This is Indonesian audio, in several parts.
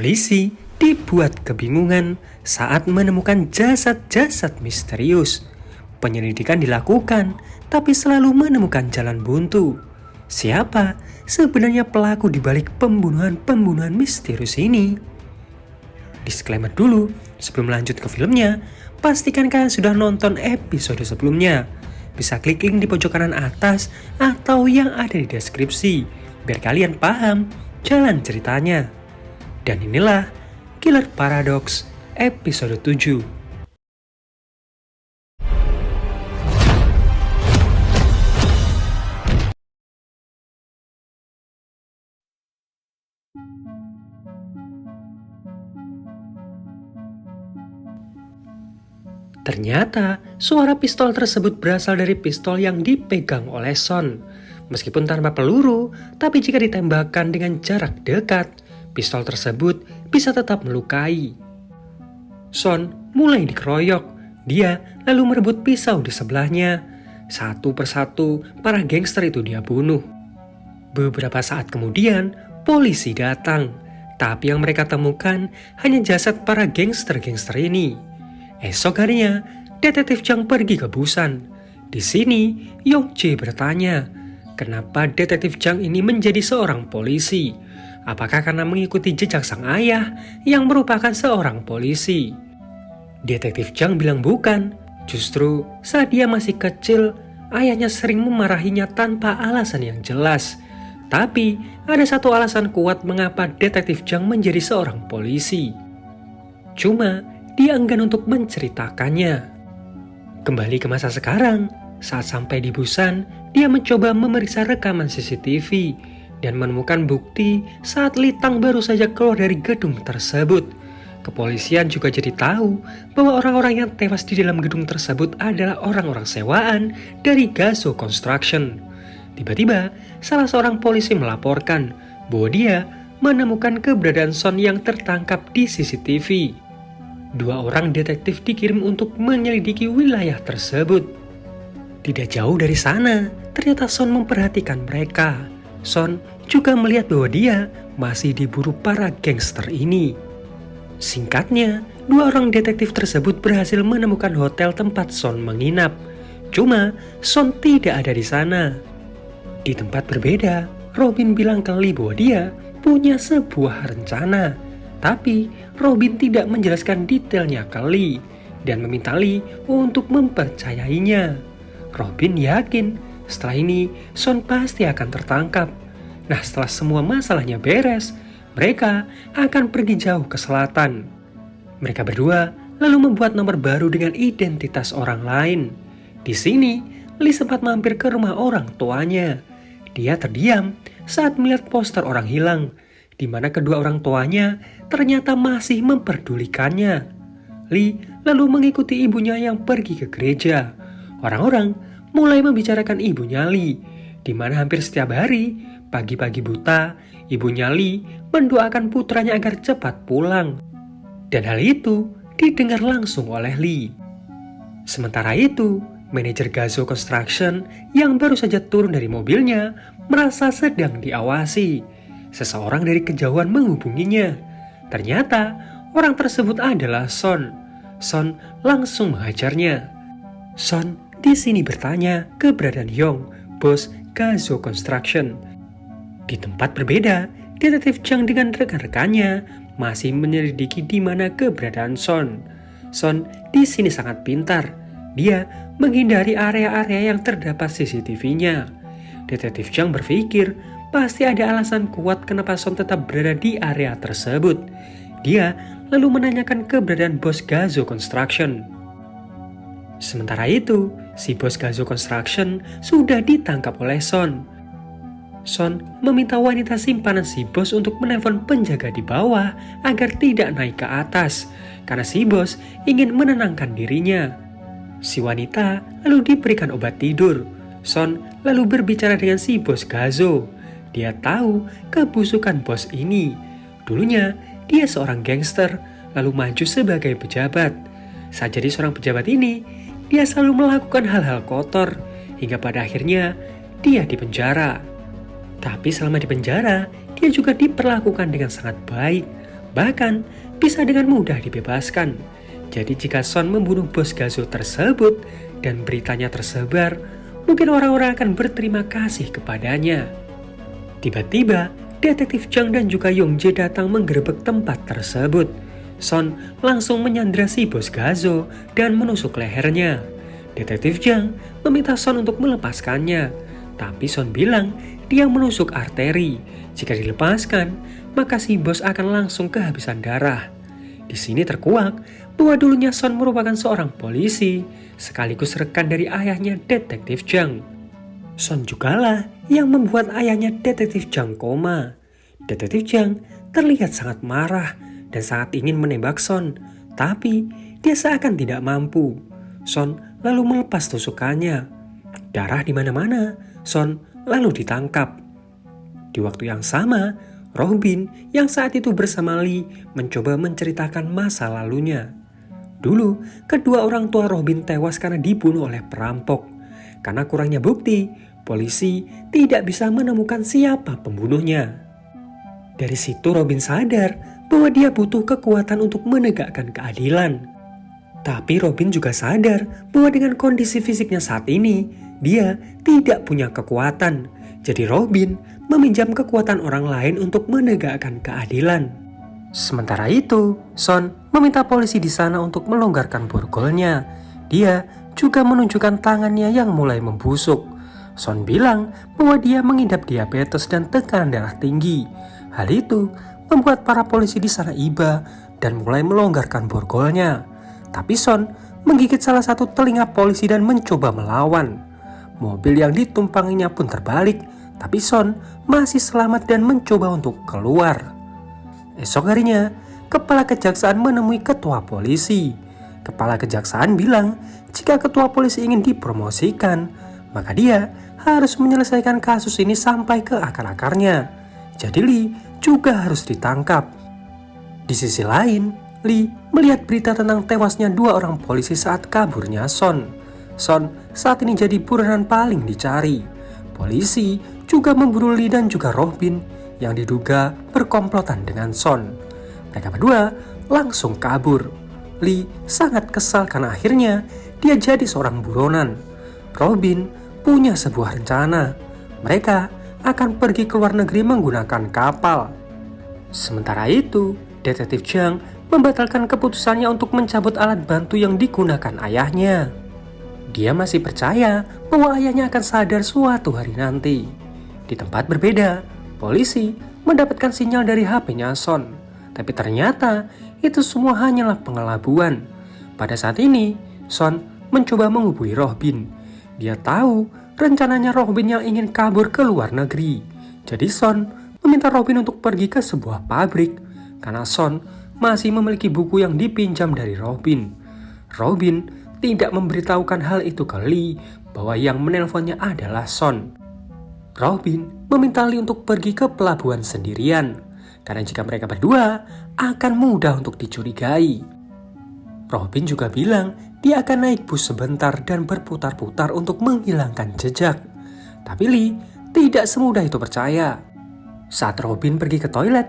Polisi dibuat kebingungan saat menemukan jasad-jasad misterius. Penyelidikan dilakukan, tapi selalu menemukan jalan buntu. Siapa sebenarnya pelaku di balik pembunuhan misterius ini? Disclaimer dulu, sebelum lanjut ke filmnya, pastikan kalian sudah nonton episode sebelumnya. Bisa klik link di pojok kanan atas atau yang ada di deskripsi, biar kalian paham jalan ceritanya. Dan inilah Killer Paradox episode 7. Ternyata suara pistol tersebut berasal dari pistol yang dipegang oleh Son. Meskipun tanpa peluru, tapi jika ditembakkan dengan jarak dekat, pistol tersebut bisa tetap melukai. Son mulai dikeroyok. Dia lalu merebut pisau di sebelahnya. Satu persatu para gangster itu dia bunuh. Beberapa saat kemudian, polisi datang. Tapi yang mereka temukan hanya jasad para gangster-gangster ini. Esok harinya, Detektif Chang pergi ke Busan. Di sini, Yong Jae bertanya, kenapa Detektif Chang ini menjadi seorang polisi? Apakah karena mengikuti jejak sang ayah yang merupakan seorang polisi? Detektif Chang bilang bukan. Justru saat dia masih kecil, ayahnya sering memarahinya tanpa alasan yang jelas. Tapi ada satu alasan kuat mengapa Detektif Chang menjadi seorang polisi. Cuma dia enggan untuk menceritakannya. Kembali ke masa sekarang, saat sampai di Busan, dia mencoba memeriksa rekaman CCTV dan menemukan bukti saat Lee Tang baru saja keluar dari gedung tersebut. Kepolisian juga jadi tahu bahwa orang-orang yang tewas di dalam gedung tersebut adalah orang-orang sewaan dari Gazo Construction. Tiba-tiba, salah seorang polisi melaporkan bahwa dia menemukan keberadaan Son yang tertangkap di CCTV. Dua orang detektif dikirim untuk menyelidiki wilayah tersebut. Tidak jauh dari sana, ternyata Son memperhatikan mereka. Son juga melihat bahwa dia masih diburu para gangster ini. Singkatnya, dua orang detektif tersebut berhasil menemukan hotel tempat Son menginap. Cuma, Son tidak ada di sana. Di tempat berbeda, Robin bilang ke Lee bahwa dia punya sebuah rencana. Tapi Robin tidak menjelaskan detailnya ke Lee dan meminta Lee untuk mempercayainya. Robin yakin setelah ini Son pasti akan tertangkap. Nah, setelah semua masalahnya beres, mereka akan pergi jauh ke selatan. Mereka berdua lalu membuat nomor baru dengan identitas orang lain. Di sini, Lee sempat mampir ke rumah orang tuanya. Dia terdiam saat melihat poster orang hilang, di mana kedua orang tuanya ternyata masih memperdulikannya. Lee lalu mengikuti ibunya yang pergi ke gereja. Orang-orang mulai membicarakan ibunya Lee, di mana hampir setiap hari, pagi-pagi buta, ibunya Lee mendoakan putranya agar cepat pulang. Dan hal itu didengar langsung oleh Lee. Sementara itu, manajer Gazo Construction yang baru saja turun dari mobilnya merasa sedang diawasi. Seseorang dari kejauhan menghubunginya. Ternyata orang tersebut adalah Son. Son langsung menghajarnya. Son di sini bertanya keberadaan Yong, bos Gazo Construction. Di tempat berbeda, Detektif Chang dengan rekan-rekannya masih menyelidiki di mana keberadaan Son. Son di sini sangat pintar. Dia menghindari area-area yang terdapat CCTV-nya. Detektif Chang berpikir pasti ada alasan kuat kenapa Son tetap berada di area tersebut. Dia lalu menanyakan keberadaan bos Gazo Construction. Sementara itu, si bos Gazo Construction sudah ditangkap oleh Son. Son meminta wanita simpanan si bos untuk menelpon penjaga di bawah agar tidak naik ke atas, karena si bos ingin menenangkan dirinya. Si wanita lalu diberikan obat tidur. Son lalu berbicara dengan si bos Gazo. Dia tahu kebusukan bos ini. Dulunya dia seorang gangster, lalu maju sebagai pejabat. Saat jadi seorang pejabat ini, dia selalu melakukan hal-hal kotor, hingga pada akhirnya dia dipenjara. Tapi selama di penjara, dia juga diperlakukan dengan sangat baik. Bahkan bisa dengan mudah dibebaskan. Jadi jika Son membunuh bos Gazo tersebut dan beritanya tersebar, mungkin orang-orang akan berterima kasih kepadanya. Tiba-tiba, Detektif Zhang dan juga Yongjae datang menggerebek tempat tersebut. Son langsung menyandra si bos Gazo dan menusuk lehernya. Detektif Zhang meminta Son untuk melepaskannya, tapi Son bilang dia menusuk arteri. Jika dilepaskan, maka si bos akan langsung kehabisan darah. Di sini terkuak bahwa dulunya Son merupakan seorang polisi, sekaligus rekan dari ayahnya Detektif Zhang. Son jugalah yang membuat ayahnya Detektif Zhang koma. Detektif Zhang terlihat sangat marah dan sangat ingin menembak Son, tapi dia seakan tidak mampu. Son lalu melepas tusukannya. Darah di mana-mana, Son lalu ditangkap. Di waktu yang sama, Robin yang saat itu bersama Lee mencoba menceritakan masa lalunya. Dulu, kedua orang tua Robin tewas karena dibunuh oleh perampok. Karena kurangnya bukti, polisi tidak bisa menemukan siapa pembunuhnya. Dari situ Robin sadar bahwa dia butuh kekuatan untuk menegakkan keadilan. Tapi Robin juga sadar bahwa dengan kondisi fisiknya saat ini, dia tidak punya kekuatan. Jadi Robin meminjam kekuatan orang lain untuk menegakkan keadilan. Sementara itu, Son meminta polisi di sana untuk melonggarkan borgolnya. Dia juga menunjukkan tangannya yang mulai membusuk. Son bilang bahwa dia mengidap diabetes dan tekanan darah tinggi. Hal itu membuat para polisi di sana iba dan mulai melonggarkan borgolnya. Tapi Son menggigit salah satu telinga polisi dan mencoba melawan. Mobil yang ditumpanginya pun terbalik, tapi Son masih selamat dan mencoba untuk keluar. Esok harinya, kepala kejaksaan menemui ketua polisi. Kepala kejaksaan bilang jika ketua polisi ingin dipromosikan, maka dia harus menyelesaikan kasus ini sampai ke akar-akarnya. Jadi Lee juga harus ditangkap. Di sisi lain, Lee melihat berita tentang tewasnya dua orang polisi saat kaburnya Son. Son saat ini jadi buronan paling dicari. Polisi juga memburu Lee dan juga Robin yang diduga berkomplotan dengan Son. Mereka berdua langsung kabur. Lee sangat kesal karena akhirnya dia jadi seorang buronan. Robin punya sebuah rencana. Mereka akan pergi ke luar negeri menggunakan kapal. Sementara itu, Detektif Zhang membatalkan keputusannya untuk mencabut alat bantu yang digunakan ayahnya. Dia masih percaya bahwa ayahnya akan sadar suatu hari nanti. Di tempat berbeda, polisi mendapatkan sinyal dari HP-nya Son. Tapi ternyata itu semua hanyalah pengelabuan. Pada saat ini, Son mencoba menghubungi Robin. Dia tahu rencananya Robin yang ingin kabur ke luar negeri. Jadi Son meminta Robin untuk pergi ke sebuah pabrik karena Son masih memiliki buku yang dipinjam dari Robin. Robin tidak memberitahukan hal itu ke Lee bahwa yang menelponnya adalah Son. Robin meminta Lee untuk pergi ke pelabuhan sendirian karena jika mereka berdua akan mudah untuk dicurigai. Robin juga bilang dia akan naik bus sebentar dan berputar-putar untuk menghilangkan jejak. Tapi Lee tidak semudah itu percaya. Saat Robin pergi ke toilet,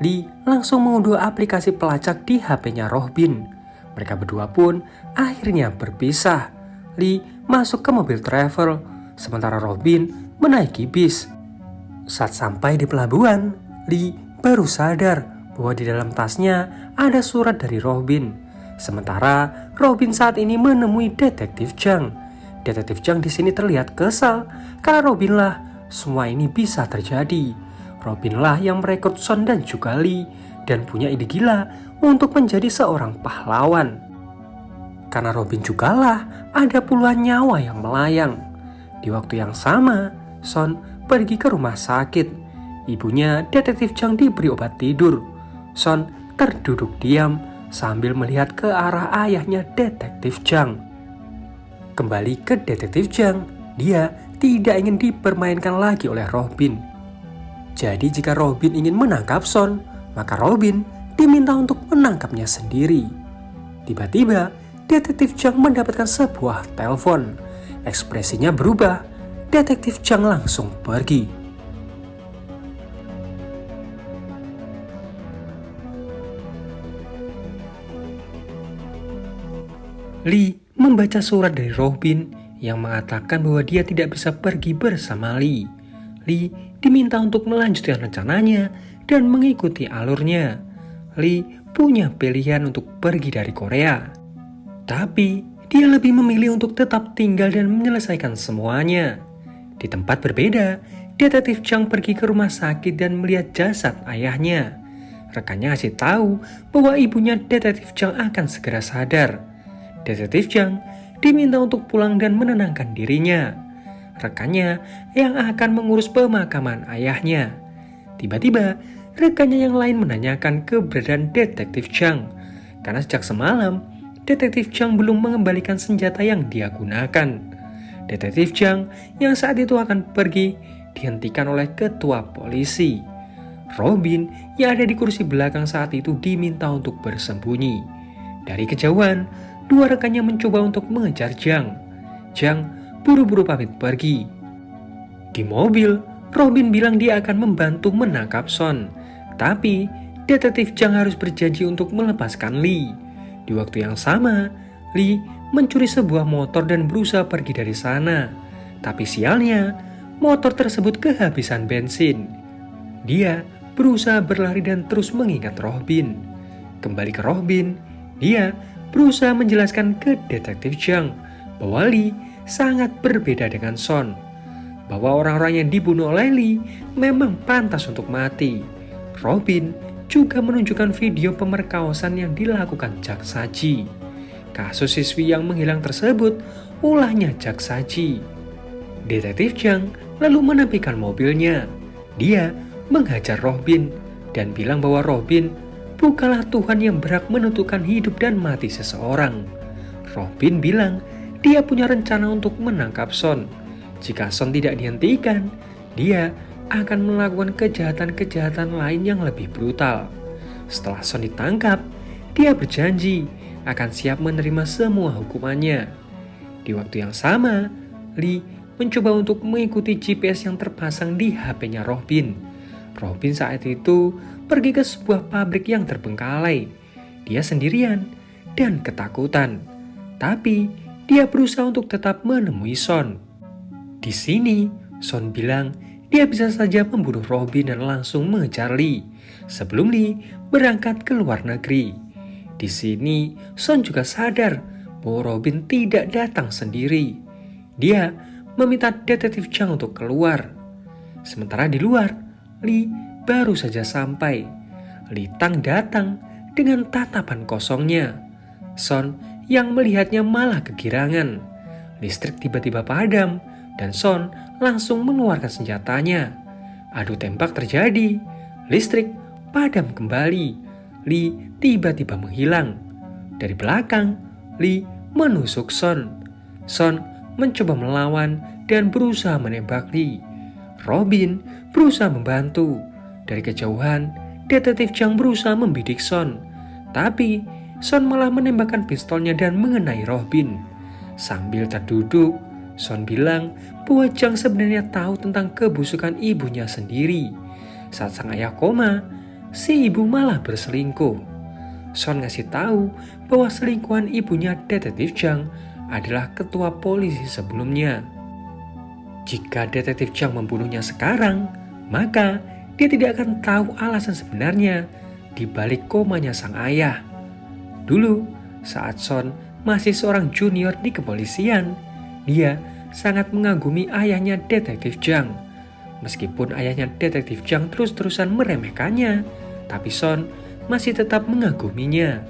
Lee langsung mengunduh aplikasi pelacak di HP-nya Robin. Mereka berdua pun akhirnya berpisah. Lee masuk ke mobil travel, sementara Robin menaiki bis. Saat sampai di pelabuhan, Lee baru sadar bahwa di dalam tasnya ada surat dari Robin. Sementara Robin saat ini menemui Detektif Zhang. Detektif Zhang di sini terlihat kesal karena Robin lah semua ini bisa terjadi. Robin lah yang merekrut Son dan juga Lee dan punya ide gila untuk menjadi seorang pahlawan. Karena Robin juga lah ada puluhan nyawa yang melayang. Di waktu yang sama, Son pergi ke rumah sakit. Ibunya Detektif Zhang diberi obat tidur. Son terduduk diam sambil melihat ke arah ayahnya Detektif Zhang. Kembali ke Detektif Zhang, dia tidak ingin dipermainkan lagi oleh Robin. Jadi jika Robin ingin menangkap Son, maka Robin diminta untuk menangkapnya sendiri. Tiba-tiba, Detektif Zhang mendapatkan sebuah telepon. Ekspresinya berubah. Detektif Zhang langsung pergi. Lee membaca surat dari Robin yang mengatakan bahwa dia tidak bisa pergi bersama Lee. Lee diminta untuk melanjutkan rencananya dan mengikuti alurnya. Lee punya pilihan untuk pergi dari Korea. Tapi dia lebih memilih untuk tetap tinggal dan menyelesaikan semuanya. Di tempat berbeda, Detektif Chang pergi ke rumah sakit dan melihat jasad ayahnya. Rekannya ngasih tahu bahwa ibunya Detektif Chang akan segera sadar. Detektif Chang diminta untuk pulang dan menenangkan dirinya. Rekannya yang akan mengurus pemakaman ayahnya. Tiba-tiba, rekannya yang lain menanyakan keberadaan Detektif Chang. Karena sejak semalam, Detektif Chang belum mengembalikan senjata yang dia gunakan. Detektif Chang yang saat itu akan pergi dihentikan oleh ketua polisi. Robin yang ada di kursi belakang saat itu diminta untuk bersembunyi. Dari kejauhan, dua rekannya mencoba untuk mengejar Chang. Chang buru-buru pamit pergi. Di mobil, Robin bilang dia akan membantu menangkap Son. Tapi, Detektif Chang harus berjanji untuk melepaskan Lee. Di waktu yang sama, Lee mencuri sebuah motor dan berusaha pergi dari sana. Tapi sialnya, motor tersebut kehabisan bensin. Dia berusaha berlari dan terus mengingat Robin. Kembali ke Robin, dia berusaha menjelaskan ke Detektif Chang bahwa Lee sangat berbeda dengan Son. Bahwa orang-orang yang dibunuh oleh Lee memang pantas untuk mati. Robin juga menunjukkan video pemerkosaan yang dilakukan Jak Saji. Kasus siswi yang menghilang tersebut ulahnya Jak Saji. Detektif Chang lalu menepikan mobilnya. Dia menghajar Robin dan bilang bahwa Robin bukanlah Tuhan yang berhak menentukan hidup dan mati seseorang. Robin bilang dia punya rencana untuk menangkap Son. Jika Son tidak dihentikan, dia akan melakukan kejahatan-kejahatan lain yang lebih brutal. Setelah Son ditangkap, dia berjanji akan siap menerima semua hukumannya. Di waktu yang sama, Lee mencoba untuk mengikuti GPS yang terpasang di HP-nya Robin. Robin saat itu pergi ke sebuah pabrik yang terbengkalai. Dia sendirian dan ketakutan. Tapi dia berusaha untuk tetap menemui Son. Di sini, Son bilang dia bisa saja membunuh Robin dan langsung mengejar Lee sebelum Lee berangkat ke luar negeri. Di sini, Son juga sadar bahwa Robin tidak datang sendiri. Dia meminta Detektif Chang untuk keluar. Sementara di luar, Lee baru saja sampai. Lee Tang datang dengan tatapan kosongnya. Son yang melihatnya malah kegirangan. Listrik tiba-tiba padam dan Son langsung mengeluarkan senjatanya. Adu tembak terjadi. Listrik padam kembali. Lee tiba-tiba menghilang. Dari belakang, Lee menusuk Son. Son mencoba melawan dan berusaha menembak Lee. Robin berusaha membantu. Dari kejauhan, Detektif Chang berusaha membidik Son. Tapi Son malah menembakkan pistolnya dan mengenai Robin. Sambil terduduk, Son bilang bahwa Chang sebenarnya tahu tentang kebusukan ibunya sendiri. Saat sang ayah koma, si ibu malah berselingkuh. Son ngasih tahu bahwa selingkuhan ibunya Detektif Chang adalah ketua polisi sebelumnya. Jika Detektif Chang membunuhnya sekarang, maka dia tidak akan tahu alasan sebenarnya di balik komanya sang ayah. Dulu, saat Son masih seorang junior di kepolisian, dia sangat mengagumi ayahnya Detektif Chang. Meskipun ayahnya Detektif Chang terus-terusan meremehkannya, tapi Son masih tetap mengaguminya.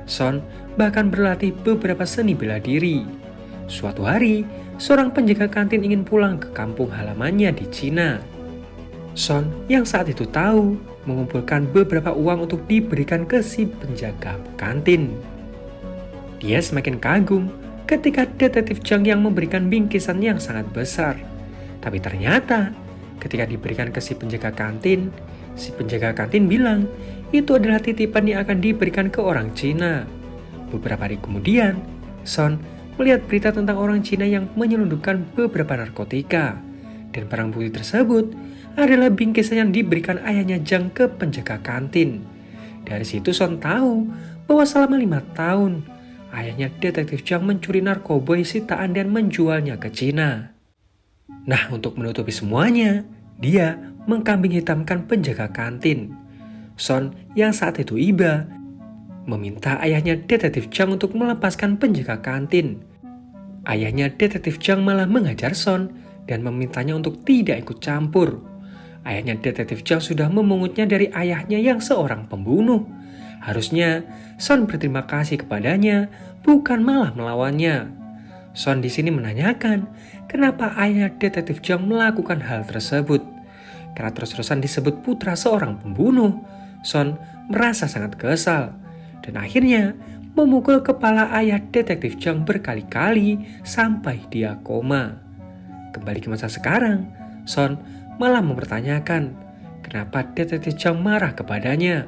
Son bahkan berlatih beberapa seni bela diri. Suatu hari, seorang penjaga kantin ingin pulang ke kampung halamannya di Cina. Son yang saat itu tahu mengumpulkan beberapa uang untuk diberikan ke si penjaga kantin. Dia semakin kagum ketika Detektif Chang yang memberikan bingkisan yang sangat besar. Tapi ternyata ketika diberikan ke si penjaga kantin bilang itu adalah titipan yang akan diberikan ke orang Cina. Beberapa hari kemudian, Son melihat berita tentang orang Cina yang menyelundupkan beberapa narkotika. Dan barang bukti tersebut adalah bingkisan yang diberikan ayahnya Chang ke penjaga kantin. Dari situ Son tahu bahwa selama 5 tahun, ayahnya Detektif Chang mencuri narkoba sitaan dan menjualnya ke Cina. Nah, untuk menutupi semuanya, dia mengkambing hitamkan penjaga kantin. Son yang saat itu iba meminta ayahnya Detektif Chang untuk melepaskan penjaga kantin. Ayahnya Detektif Chang malah mengajar Son dan memintanya untuk tidak ikut campur. Ayahnya Detektif Chang sudah memungutnya dari ayahnya yang seorang pembunuh. Harusnya Son berterima kasih kepadanya, bukan malah melawannya. Son di sini menanyakan kenapa ayahnya Detektif Chang melakukan hal tersebut. Karena terus-terusan disebut putra seorang pembunuh, Son merasa sangat kesal dan akhirnya memukul kepala ayah Detektif Chang berkali-kali sampai dia koma. Kembali ke masa sekarang, Son malah mempertanyakan kenapa Detektif Chang marah kepadanya.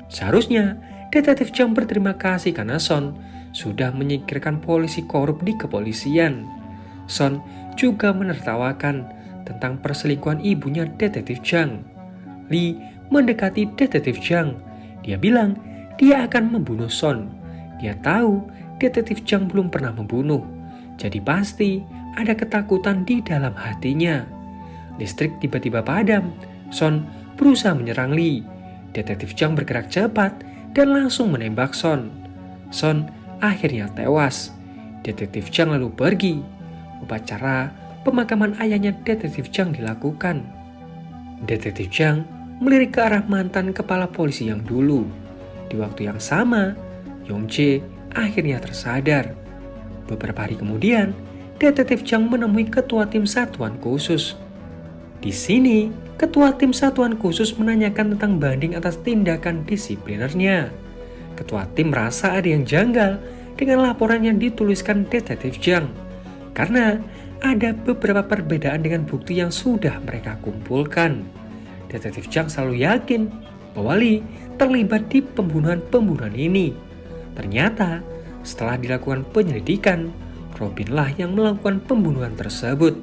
Seharusnya Detektif Chang berterima kasih karena Son sudah menyingkirkan polisi korup di kepolisian. Son juga menertawakan tentang perselingkuhan ibunya Detektif Chang. Lee mendekati Detektif Chang. Dia bilang dia akan membunuh Son. Dia tahu Detektif Chang belum pernah membunuh, jadi pasti ada ketakutan di dalam hatinya. Listrik tiba-tiba padam. Son berusaha menyerang Lee. Detektif Chang bergerak cepat dan langsung menembak Son. Son akhirnya tewas. Detektif Chang lalu pergi. Upacara pemakaman ayahnya Detektif Chang dilakukan. Detektif Chang melirik ke arah mantan kepala polisi yang dulu. Di waktu yang sama, Yong Jae akhirnya tersadar. Beberapa hari kemudian, Detektif Chang menemui ketua tim satuan khusus. Di sini, ketua tim satuan khusus menanyakan tentang banding atas tindakan disiplinernya. Ketua tim merasa ada yang janggal dengan laporan yang dituliskan Detektif Chang, karena ada beberapa perbedaan dengan bukti yang sudah mereka kumpulkan. Detektif Chang selalu yakin bahwa Lee terlibat di pembunuhan ini. Ternyata, setelah dilakukan penyelidikan, Robin lah yang melakukan pembunuhan tersebut.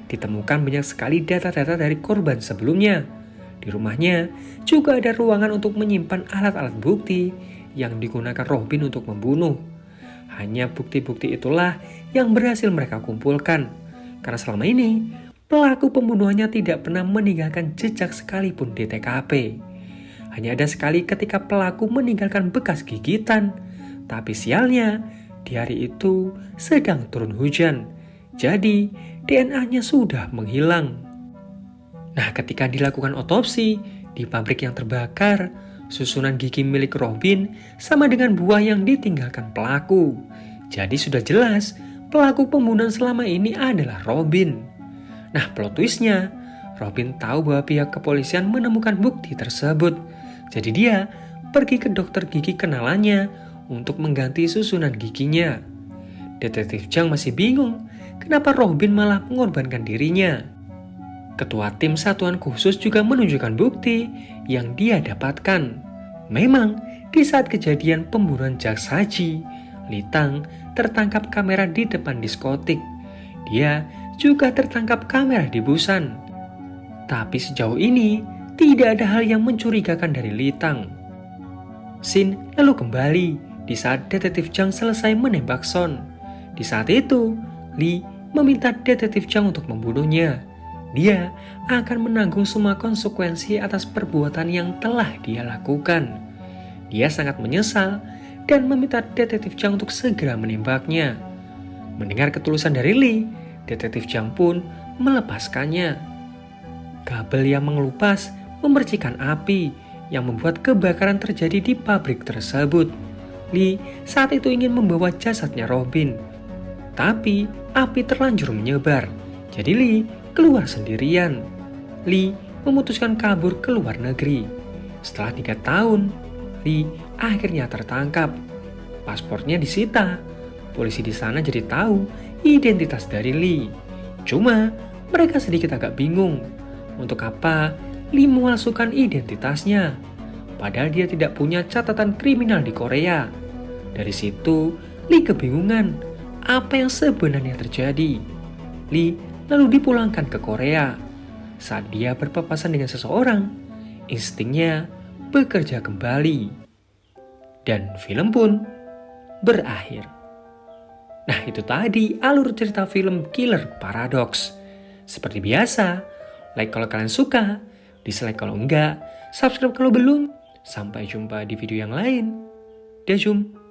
Ditemukan banyak sekali data-data dari korban sebelumnya. Di rumahnya juga ada ruangan untuk menyimpan alat-alat bukti yang digunakan Robin untuk membunuh. Hanya bukti-bukti itulah yang berhasil mereka kumpulkan. Karena selama ini, pelaku pembunuhannya tidak pernah meninggalkan jejak sekalipun di TKP. Hanya ada sekali ketika pelaku meninggalkan bekas gigitan. Tapi sialnya, di hari itu sedang turun hujan. Jadi, DNA-nya sudah menghilang. Nah, ketika dilakukan otopsi di pabrik yang terbakar, susunan gigi milik Robin sama dengan buah yang ditinggalkan pelaku. Jadi sudah jelas pelaku pembunuhan selama ini adalah Robin. Nah, plot twistnya, Robin tahu bahwa pihak kepolisian menemukan bukti tersebut. Jadi dia pergi ke dokter gigi kenalannya untuk mengganti susunan giginya. Detektif Chang masih bingung kenapa Robin malah mengorbankan dirinya. Ketua tim satuan khusus juga menunjukkan bukti yang dia dapatkan. Memang di saat kejadian pembunuhan Jak Saji, Lee Tang tertangkap kamera di depan diskotik. Dia juga tertangkap kamera di Busan. Tapi sejauh ini tidak ada hal yang mencurigakan dari Lee Tang. Scene lalu kembali di saat Detektif Chang selesai menembak Son. Di saat itu, Lee meminta Detektif Chang untuk membunuhnya. Dia akan menanggung semua konsekuensi atas perbuatan yang telah dia lakukan. Dia sangat menyesal dan meminta Detektif Chang untuk segera menembaknya. Mendengar ketulusan dari Lee, Detektif Chang pun melepaskannya. Kabel yang mengelupas memercikan api yang membuat kebakaran terjadi di pabrik tersebut. Lee saat itu ingin membawa jasadnya Robin, tapi api terlanjur menyebar. Jadi Lee keluar sendirian. Lee memutuskan kabur ke luar negeri. Setelah 3 tahun, Lee akhirnya tertangkap. Paspornya disita. Polisi di sana jadi tahu identitas dari Lee. Cuma mereka sedikit agak bingung. Untuk apa Lee memalsukan identitasnya? Padahal dia tidak punya catatan kriminal di Korea. Dari situ, Lee kebingungan apa yang sebenarnya terjadi. Lee lalu dipulangkan ke Korea. Saat dia berpapasan dengan seseorang, instingnya bekerja kembali. Dan film pun berakhir. Nah itu tadi alur cerita film Killer Paradox. Seperti biasa, like kalau kalian suka, dislike kalau enggak, subscribe kalau belum. Sampai jumpa di video yang lain. Daejum.